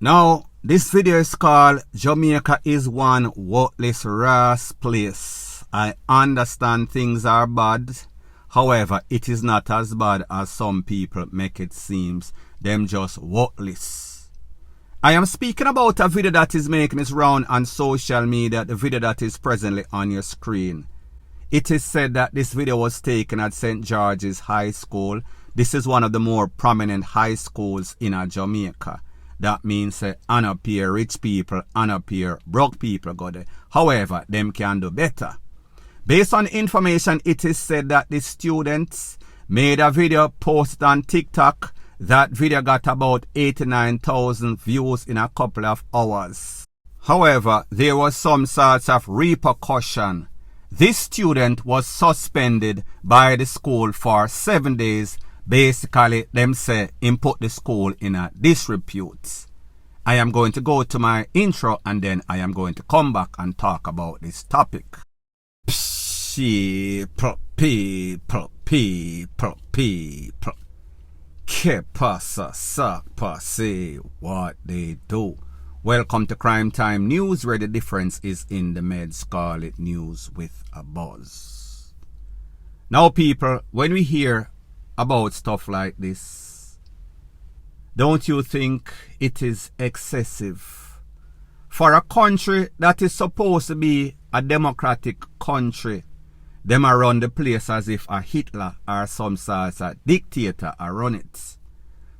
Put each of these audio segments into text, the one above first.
Now, this video is called Jamaica is one worthless race place. I understand things are bad. However, it is not as bad as some people make it seem. Them just worthless. I am speaking about a video that is making its round on social media, the video that is presently on your screen. It is said that this video was taken at St. George's High School. This is one of the more prominent high schools in Jamaica. That means unappear rich people, unappear broke people go there. However, them can do better. Based on information, it is said that the students made a video posted on TikTok. That video got about 89,000 views in a couple of hours. However, there was some sorts of repercussion. This student was suspended by the school for 7 days. Basically, them say him put the school in a disrepute. I am going to go to my intro and then I am going to come back and talk about this topic. People. Que pasa, sa pase, what they do. Welcome to Crime Time News, where the difference is in the meds. Call it news with a buzz. Now, people, when we hear about stuff like this, don't you think it is excessive? For a country that is supposed to be a democratic country, them are run the place as if a Hitler or some sort of dictator are run it.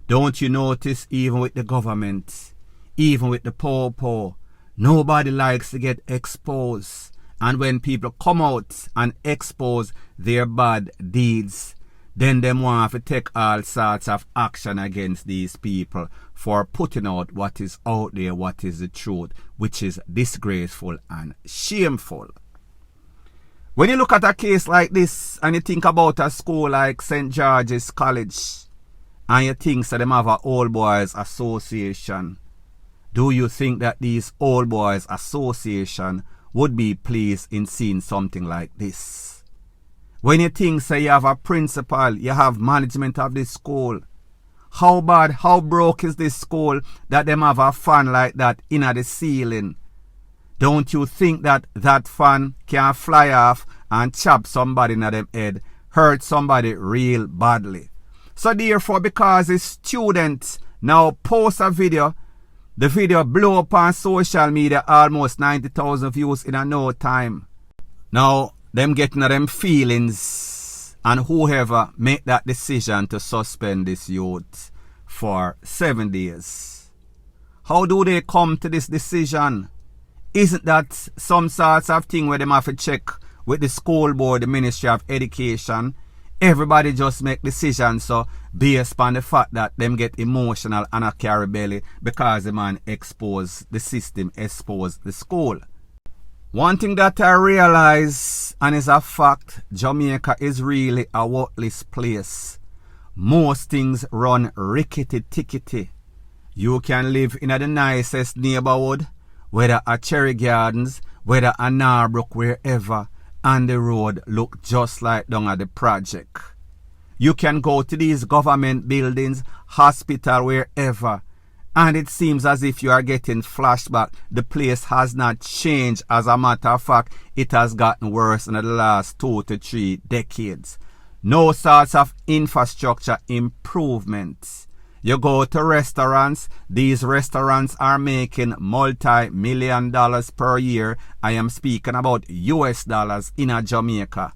Don't you notice, even with the government, even with the poor, nobody likes to get exposed. And when people come out and expose their bad deeds, then them want to take all sorts of action against these people for putting out what is out there, what is the truth, which is disgraceful and shameful. When you look at a case like this and you think about a school like St. George's College and you think that them have an old boys association, do you think that these old boys association would be pleased in seeing something like this? When you think, say, you have a principal, you have management of this school, how bad, how broke is this school that them have a fan like that in the ceiling? Don't you think that that fan can fly off and chop somebody in them head, hurt somebody real badly? So therefore, because the students now post a video, the video blow up on social media, almost 90,000 views in a no time. Now, them getting them feelings, and whoever make that decision to suspend this youth for 7 days. How do they come to this decision? Isn't that some sorts of thing where them have to check with the school board, the Ministry of Education? Everybody just make decisions so based on the fact that them get emotional and a carry belly because the man expose the system, expose the school. One thing that I realize, and is a fact, Jamaica is really a worthless place. Most things run rickety-tickety. You can live in the nicest neighborhood, whether a Cherry Gardens, whether a Narbrook, wherever, and the road look just like down at the project. You can go to these government buildings, hospital, wherever, and it seems as if you are getting flashback. The place has not changed. As a matter of fact, it has gotten worse in the last 2 to 3 decades. No sorts of infrastructure improvements. You go to restaurants, these restaurants are making multi-million dollars per year. I am speaking about US dollars in Jamaica.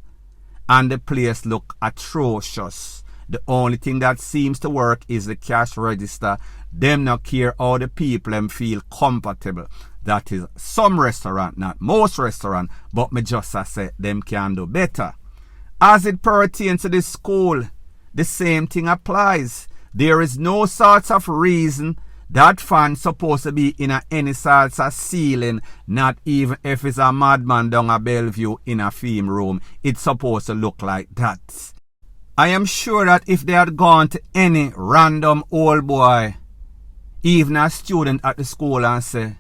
And the place look atrocious. The only thing that seems to work is the cash register. Them not care how the people them feel comfortable. That is some restaurant, not most restaurant, but me just say them can do better. As it pertains to this school, the same thing applies. There is no sorts of reason that fan supposed to be in any sorts of ceiling, not even if it's a madman down a Bellevue in a film room. It's supposed to look like that. I am sure that if they had gone to any random old boy, even a student at the school, and say,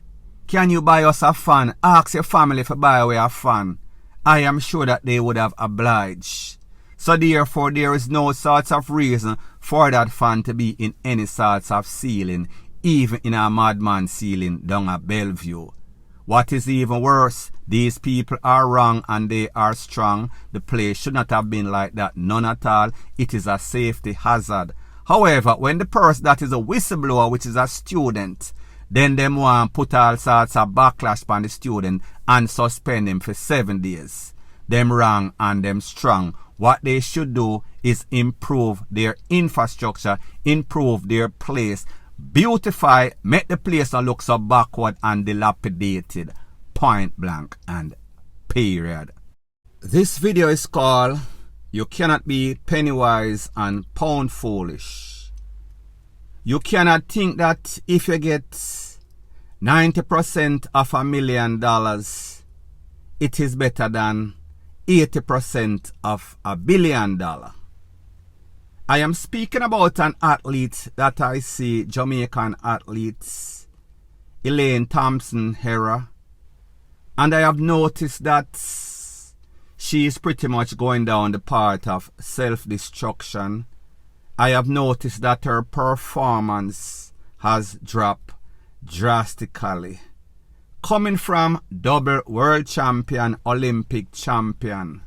can you buy us a fan? Ask your family to buy away a fan. I am sure that they would have obliged. So therefore, there is no sorts of reason for that fan to be in any sorts of ceiling, even in a madman ceiling down at Bellevue. What is even worse, these people are wrong and they are strong. The play should not have been like that, none at all. It is a safety hazard. However, when the person that is a whistleblower, which is a student, then them want put all sorts of backlash on the student and suspend him for 7 days. Them wrong and them strong. What they should do is improve their infrastructure, improve their place, beautify, make the place not look so backward and dilapidated. Point blank and period. This video is called You Cannot Be Penny Wise and Pound Foolish. You cannot think that if you get 90% of $1 million, it is better than 80% of $1 billion. I am speaking about an athlete that I see, Jamaican athletes, ELAINE Thompson Herah, and I have noticed that she is pretty much going down the path of self-destruction. I have noticed that her performance has dropped drastically. Coming from double world champion, Olympic champion,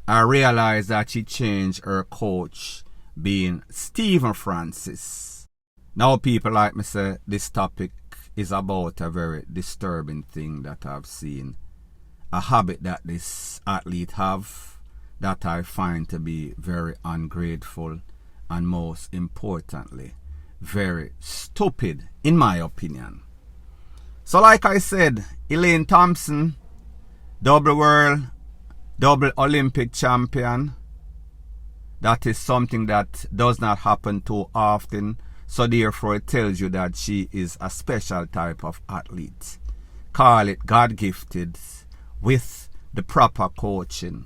I realized that she changed her coach, being Stephen Francis. Now people like me say this topic is about a very disturbing thing that I've seen. A habit that this athlete have that I find to be very ungrateful and most importantly, very stupid in my opinion. So like I said, ELAINE Thompson, double world, double Olympic champion. That is something that does not happen too often. So therefore it tells you that she is a special type of athlete. Call it God-gifted with the proper coaching.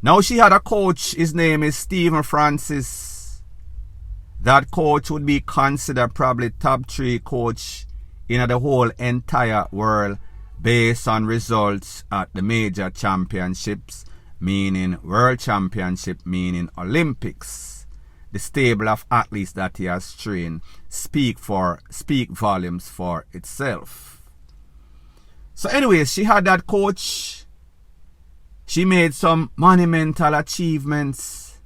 Now she had a coach, his name is Stephen Francis. That coach would be considered probably top 3 coach in the whole entire world based on results at the major championships, meaning world championship, meaning Olympics. The stable of athletes that he has trained speak volumes for itself. So anyways, she had that coach. She made some monumental achievements.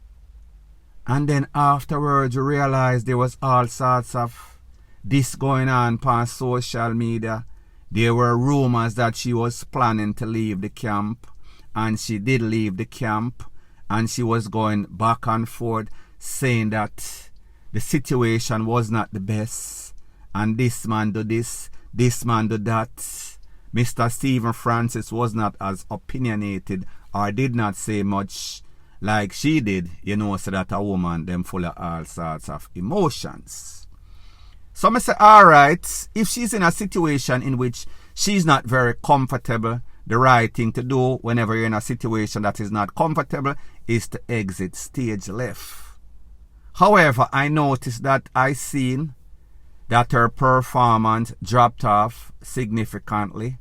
And then afterwards you realize there was all sorts of this going on social media. There were rumors that she was planning to leave the camp. And she did leave the camp. And she was going back and forth saying that the situation was not the best. And this man do this man do that. Mr. Stephen Francis was not as opinionated or did not say much like she did, so that a woman them full of all sorts of emotions. So I say, alright, if she's in a situation in which she's not very comfortable, the right thing to do whenever you're in a situation that is not comfortable is to exit stage left. However, I noticed that I seen that her performance dropped off significantly.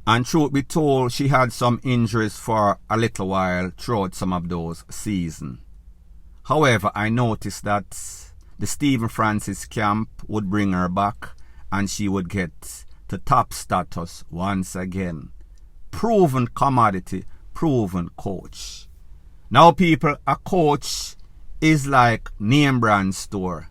And truth be told, she had some injuries for a little while throughout some of those seasons. However, I noticed that the Stephen Francis camp would bring her back and she would get to top status once again. Proven commodity, proven coach. Now people, a coach is like name brand store.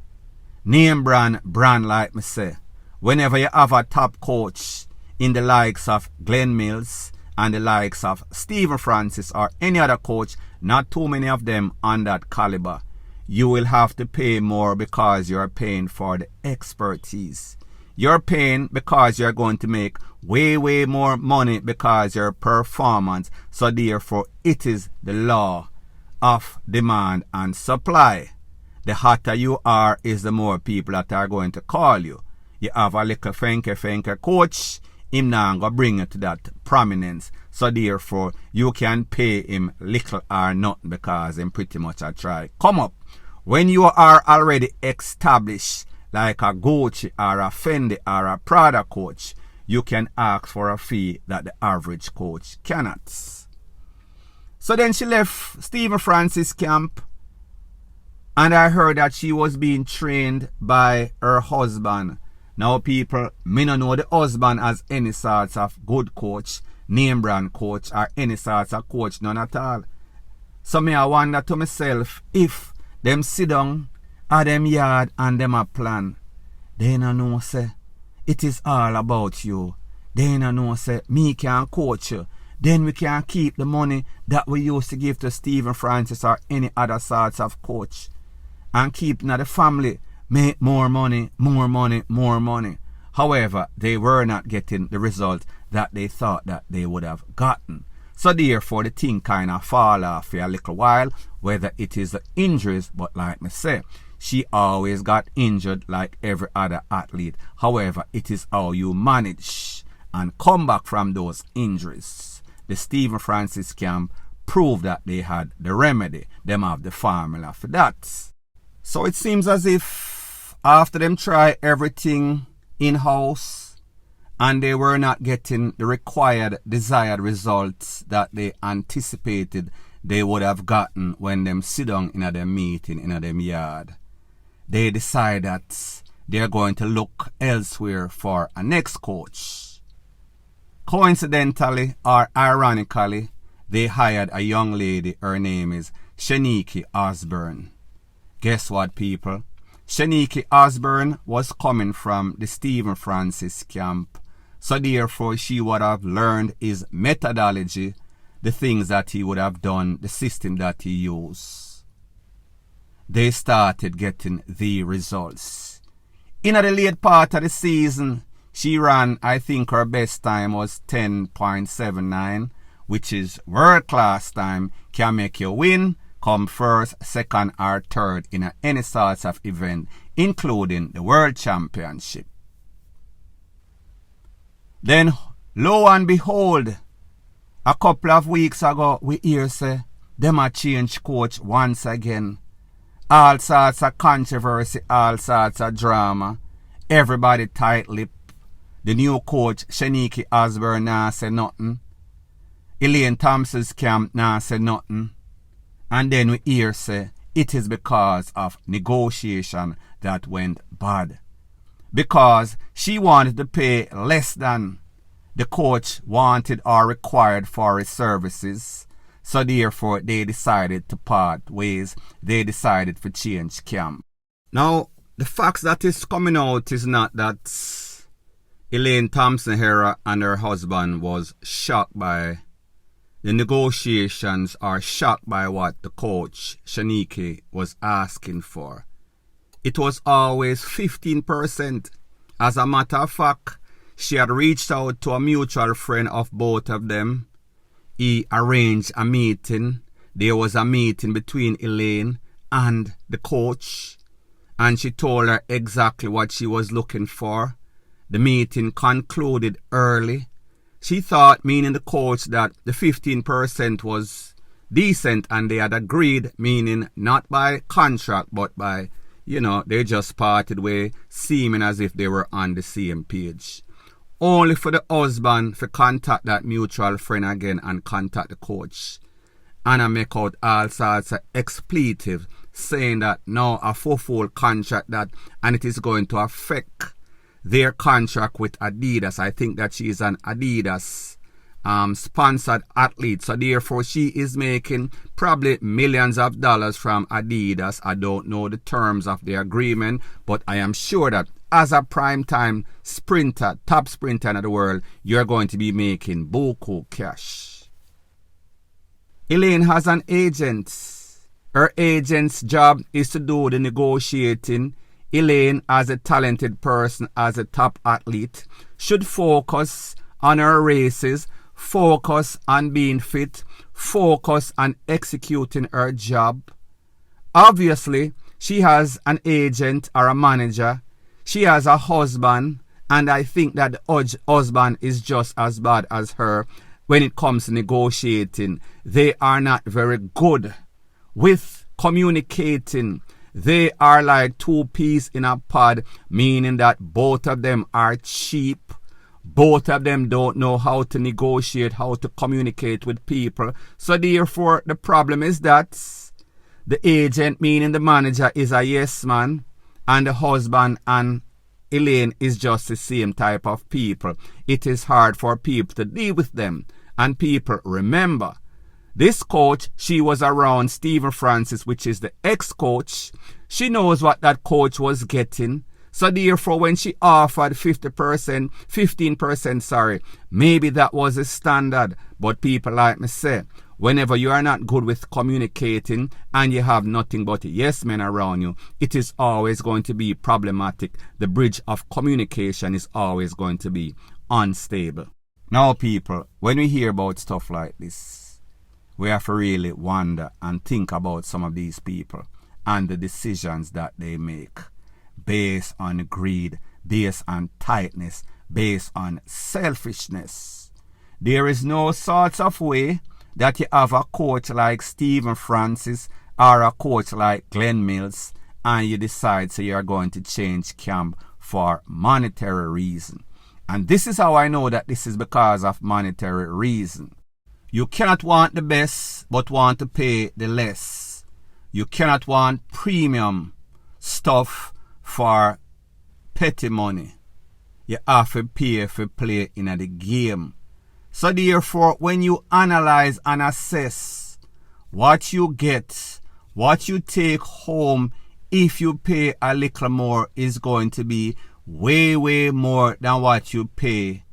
Name brand like me say. Whenever you have a top coach in the likes of Glenn Mills and the likes of Stephen Francis or any other coach, not too many of them on that caliber, you will have to pay more because you're paying for the expertise. You're paying because you're going to make way more money because your performance. So therefore it is the law of demand and supply. The hotter you are is the more people that are going to call you. You have a little fenke coach, him now going to bring you to that prominence. So therefore you can pay him little or nothing because him pretty much a try come up. When you are already established like a Gucci or a Fendi or a Prada coach, you can ask for a fee that the average coach cannot. So then she left Stephen Francis camp And I heard that she was being trained by her husband. Now people, me no know the husband as any sorts of good coach, name brand coach, or any sorts of coach, none at all. So me I wonder to myself, if them sit down at them yard and them a plan, they no know say, it is all about you. They no know say, me can coach you. Then we can keep the money that we used to give to Stephen Francis or any other sorts of coach. And keep now the family, make more money, more money, more money. However, they were not getting the result that they thought that they would have gotten. So therefore, the thing kind of fall off for a little while, whether it is the injuries, but like me say, she always got injured like every other athlete. However, it is how you manage and come back from those injuries. The Stephen Francis camp proved that they had the remedy. Them have the formula for that. So it seems as if after them try everything in-house and they were not getting the required desired results that they anticipated they would have gotten when them sit down in a them meeting in a them yard, they decide that they're going to look elsewhere for a next coach. Coincidentally or ironically, they hired a young lady. Her name is Shaniki Osborne. Guess what, people? Shaniki Osborne was coming from the Stephen Francis camp. So therefore, she would have learned his methodology, the things that he would have done, the system that he used. They started getting the results. In the late part of the season, she ran, I think her best time was 10.79, which is world-class time, can make you win, come first, second, or third in any sorts of event, including the World Championship. Then, lo and behold, a couple of weeks ago, we hear say, them a change coach once again. All sorts of controversy, all sorts of drama. Everybody tight-lipped. The new coach, Shaniki Osborne, nah say nothing. ELAINE Thompson's camp, nah say nothing. And then we hear say, it is because of negotiation that went bad. Because she wanted to pay less than the coach wanted or required for his services. So therefore, they decided to part ways. They decided to change camp. Now, the facts that is coming out is not that ELAINE Thompson Herah and her husband was shocked by the negotiations or shocked by what the coach, Shaniki, was asking for. It was always 15%. As a matter of fact, she had reached out to a mutual friend of both of them. He arranged a meeting. There was a meeting between ELAINE and the coach, and she told her exactly what she was looking for. The meeting concluded early. She thought, meaning the coach, that the 15% was decent and they had agreed, meaning not by contract but by, they just parted way, seeming as if they were on the same page. Only for the husband to contact that mutual friend again and contact the coach. And I make out all sorts of expletive saying that now a full contract that, and it is going to affect their contract with Adidas. I think that she is an Adidas sponsored athlete. So therefore she is making probably millions of dollars from Adidas. I don't know the terms of the agreement, but I am sure that as a primetime sprinter, top sprinter in the world, you're going to be making buku cash. ELAINE has an agent. Her agent's job is to do the negotiating. ELAINE, as a talented person, as a top athlete, should focus on her races, focus on being fit, focus on executing her job. Obviously, she has an agent or a manager. She has a husband, and I think that the husband is just as bad as her when it comes to negotiating. They are not very good with communicating. They are like two peas in a pod, meaning that both of them are cheap. Both of them don't know how to negotiate, how to communicate with people. So therefore, the problem is that The agent, meaning the manager, is a yes man, and the husband and Elaine is just the same type of people. It is hard for people to deal with them. And people, remember, this coach, she was around Stephen Francis, which is the ex-coach. She knows what that coach was getting. So therefore, when she offered 15%, maybe that was a standard. But people like me say, whenever you are not good with communicating and you have nothing but yes men around you, it is always going to be problematic. The bridge of communication is always going to be unstable. Now people, when we hear about stuff like this, we have to really wonder and think about some of these people and the decisions that they make based on greed, based on tightness, based on selfishness. There is no sort of way that you have a coach like Stephen Francis or a coach like Glenn Mills and you decide so you are going to change camp for monetary reason. And this is how I know that this is because of monetary reason. You cannot want the best but want to pay the less. You cannot want premium stuff for petty money. You have to pay for play in the game. So therefore, when you analyze and assess what you get, what you take home, if you pay a little more is going to be way, way more than what you pay,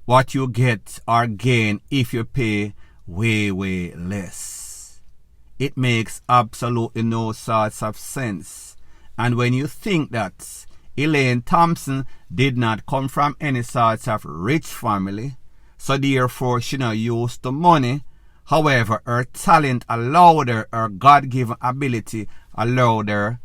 what you get or gain if you pay way, way less. It makes absolutely no sorts of sense. And when you think that ELAINE Thompson did not come from any sorts of rich family, so therefore she not used to money, however her talent allowed her God-given ability allowed her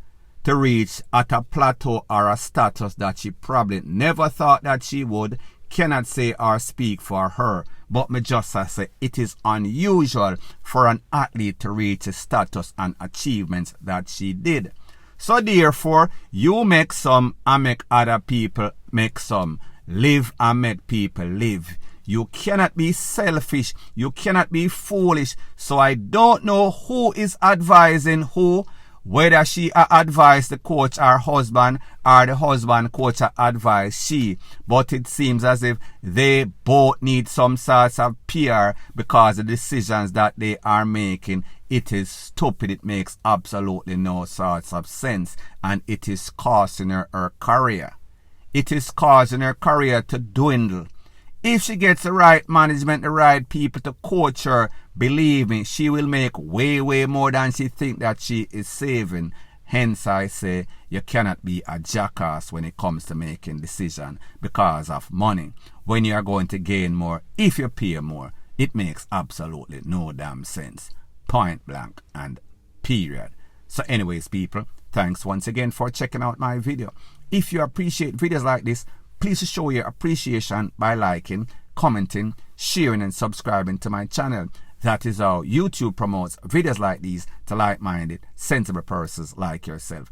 to reach at a plateau or a status that she probably never thought that she would, cannot say or speak for her. But me just say it is unusual for an athlete to reach a status and achievements that she did. So therefore, you make some and make other people make some. Live and make people live. You cannot be selfish. You cannot be foolish. So I don't know who is advising who, whether she advised the coach her husband or the husband coach advised she. But it seems as if they both need some sorts of PR because the decisions that they are making, it is stupid. It makes absolutely no sorts of sense. And it is costing her career. It is causing her career to dwindle. If she gets the right management, the right people to coach her, believe me, she will make way, way more than she thinks that she is saving. Hence, I say you cannot be a jackass when it comes to making decisions because of money. When you are going to gain more, if you pay more, it makes absolutely no damn sense. Point blank and period. So anyways, people, thanks once again for checking out my video. If you appreciate videos like this, please show your appreciation by liking, commenting, sharing and subscribing to my channel. That is how YouTube promotes videos like these to like-minded, sensible persons like yourself.